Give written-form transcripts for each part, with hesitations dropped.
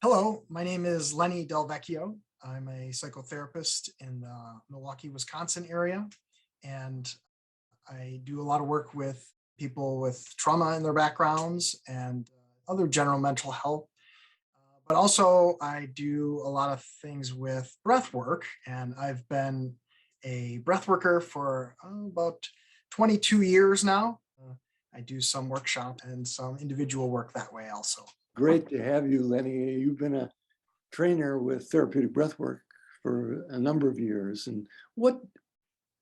Hello, my name is Lenny Delvecchio. I'm a psychotherapist in the Milwaukee, Wisconsin area, and I do a lot of work with people with trauma in their backgrounds and other general mental health. But also, I do a lot of things with breath work, and I've been a breath worker for about 22 years now. I do some workshop and some individual work that way also. Great to have you, Lenny. You've been a trainer with therapeutic breathwork for a number of years. And what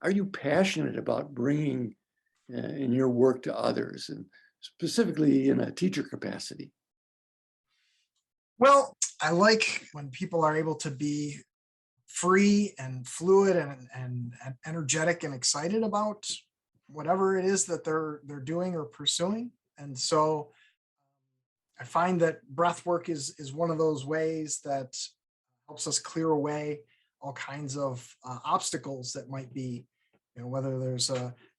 are you passionate about bringing in your work to others, and specifically in a teacher capacity? Well, I like when people are able to be free and fluid and energetic and excited about whatever it is that they're doing or pursuing. And so I find that breath work is one of those ways that helps us clear away all kinds of obstacles that might be, whether there's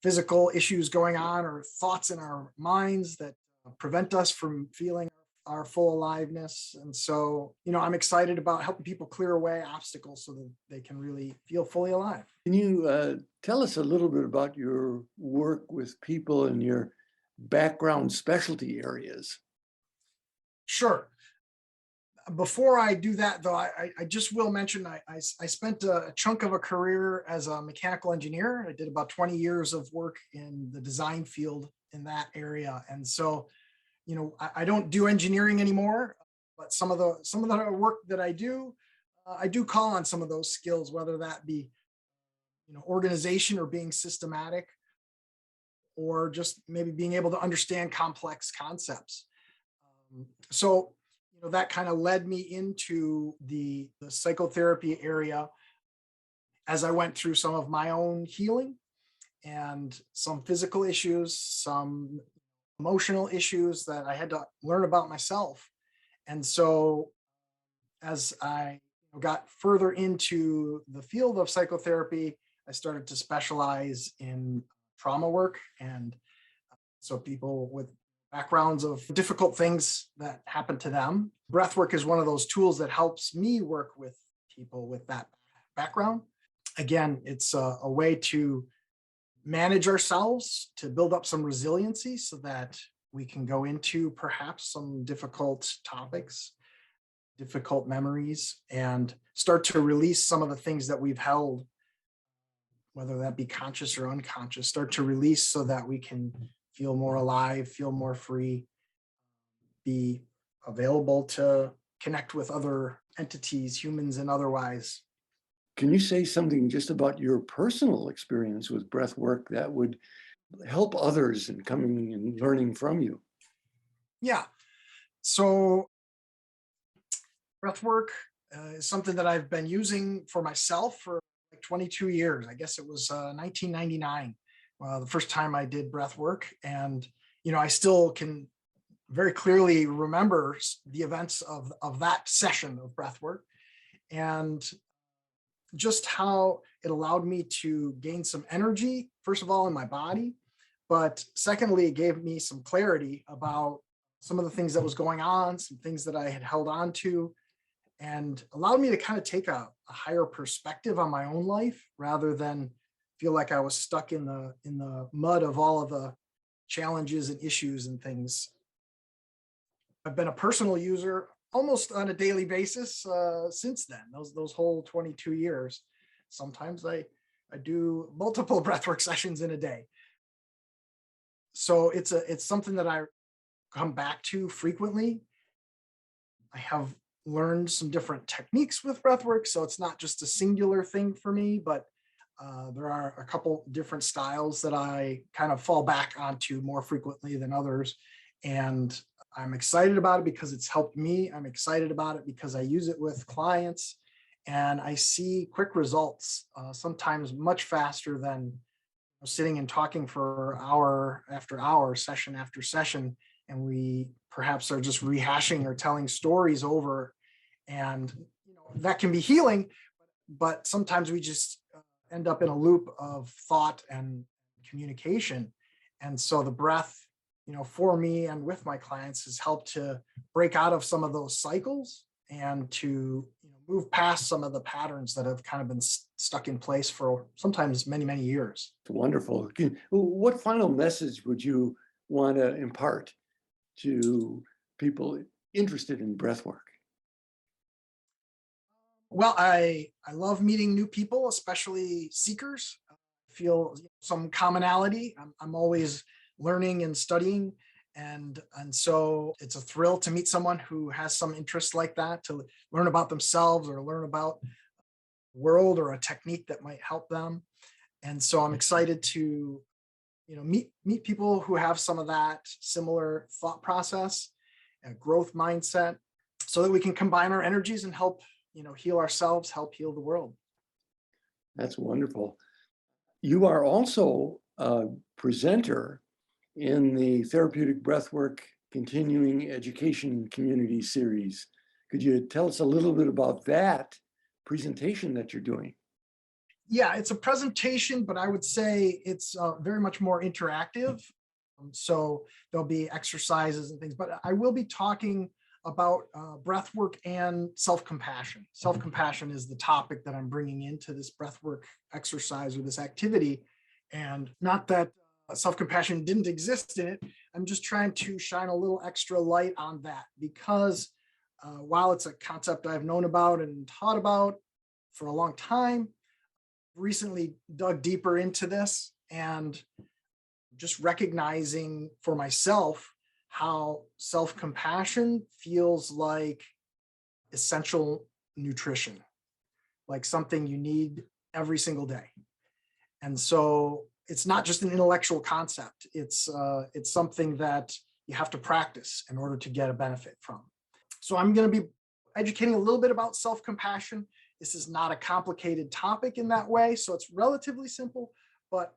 physical issues going on or thoughts in our minds that prevent us from feeling our full aliveness. And so, I'm excited about helping people clear away obstacles so that they can really feel fully alive. Can you tell us a little bit about your work with people in your background specialty areas? Sure. Before I do that, though, I just will mention I spent a chunk of a career as a mechanical engineer. I did about 20 years of work in the design field in that area. And so, I don't do engineering anymore, but some of the work that I do call on some of those skills, whether that be, organization or being systematic, or just maybe being able to understand complex concepts. So, that kind of led me into the psychotherapy area as I went through some of my own healing and some physical issues, some emotional issues that I had to learn about myself. And so, as I got further into the field of psychotherapy, I started to specialize in trauma work. And so, people with backgrounds of difficult things that happen to them, breathwork is one of those tools that helps me work with people with that background. Again, it's a way to manage ourselves, to build up some resiliency so that we can go into perhaps some difficult topics, difficult memories, and start to release some of the things that we've held, whether that be conscious or unconscious, start to release so that we can feel more alive, feel more free, be available to connect with other entities, humans and otherwise. Can you say something just about your personal experience with breath work that would help others in coming and learning from you? Yeah. So breath work is something that I've been using for myself for like 22 years. I guess it was 1999, the first time I did breath work. And, I still can very clearly remember the events of that session of breath work and just how it allowed me to gain some energy, first of all, in my body. But secondly, it gave me some clarity about some of the things that was going on, some things that I had held on to, and allowed me to kind of take a higher perspective on my own life rather than feel like I was stuck in the mud of all of the challenges and issues and things. I've been a personal user almost on a daily basis since then. Those whole 22 years. Sometimes I do multiple breathwork sessions in a day. So it's something that I come back to frequently. I have learned some different techniques with breathwork, so it's not just a singular thing for me, but there are a couple different styles that I kind of fall back onto more frequently than others. And I'm excited about it because it's helped me. I'm excited about it because I use it with clients and I see quick results, sometimes much faster than sitting and talking for hour after hour, session after session. And we perhaps are just rehashing or telling stories over. And that can be healing, but sometimes we just end up in a loop of thought and communication. And so the breath, for me and with my clients has helped to break out of some of those cycles and to move past some of the patterns that have kind of been stuck in place for sometimes many, many years. Wonderful. What final message would you want to impart to people interested in breath work? Well, I love meeting new people, especially seekers. I feel some commonality. I'm always learning and studying. And so it's a thrill to meet someone who has some interest like that, to learn about themselves or learn about the world or a technique that might help them. And so I'm excited to meet people who have some of that similar thought process and growth mindset, so that we can combine our energies and help heal ourselves, help heal the world. That's wonderful. You are also a presenter in the Therapeutic Breathwork Continuing Education Community Series. Could you tell us a little bit about that presentation that you're doing? Yeah, it's a presentation, but I would say it's very much more interactive. So there'll be exercises and things, but I will be talking about breathwork and self-compassion. Self-compassion is the topic that I'm bringing into this breathwork exercise or this activity. And not that self-compassion didn't exist in it. I'm just trying to shine a little extra light on that, because while it's a concept I've known about and taught about for a long time, recently dug deeper into this and just recognizing for myself how self-compassion feels like essential nutrition, like something you need every single day. And so it's not just an intellectual concept. It's something that you have to practice in order to get a benefit from. So I'm going to be educating a little bit about self-compassion. This is not a complicated topic in that way, so it's relatively simple, but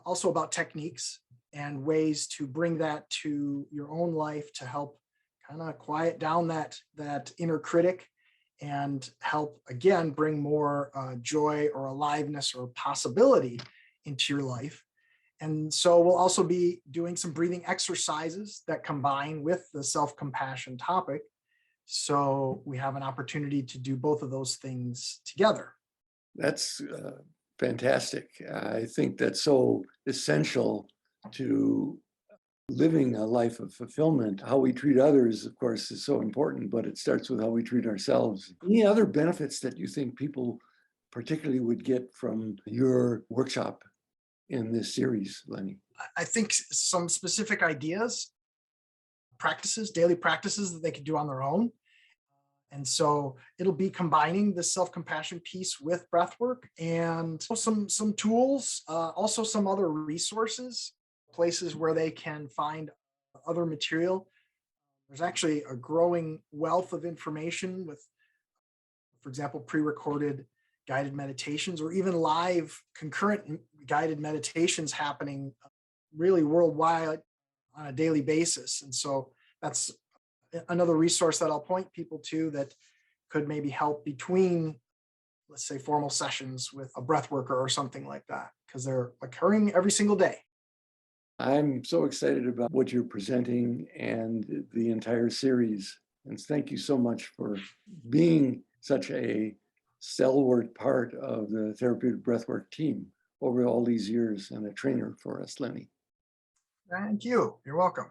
also about techniques and ways to bring that to your own life to help kind of quiet down that inner critic and help, again, bring more joy or aliveness or possibility into your life. And so we'll also be doing some breathing exercises that combine with the self-compassion topic. So we have an opportunity to do both of those things together. That's fantastic. I think that's so essential to living a life of fulfillment. How we treat others, of course, is so important, but it starts with how we treat ourselves. Any other benefits that you think people particularly would get from your workshop in this series, Lenny? I think some specific ideas, practices, daily practices that they could do on their own. And so it'll be combining the self-compassion piece with breathwork and some tools, also some other resources, places where they can find other material. There's actually a growing wealth of information with, for example, pre-recorded guided meditations or even live concurrent guided meditations happening really worldwide on a daily basis. And so that's another resource that I'll point people to that could maybe help between, let's say, formal sessions with a breath worker or something like that, because they're occurring every single day. I'm so excited about what you're presenting and the entire series. And thank you so much for being such a stalwart part of the Therapeutic Breathwork team over all these years and a trainer for us, Lenny. Thank you. You're welcome.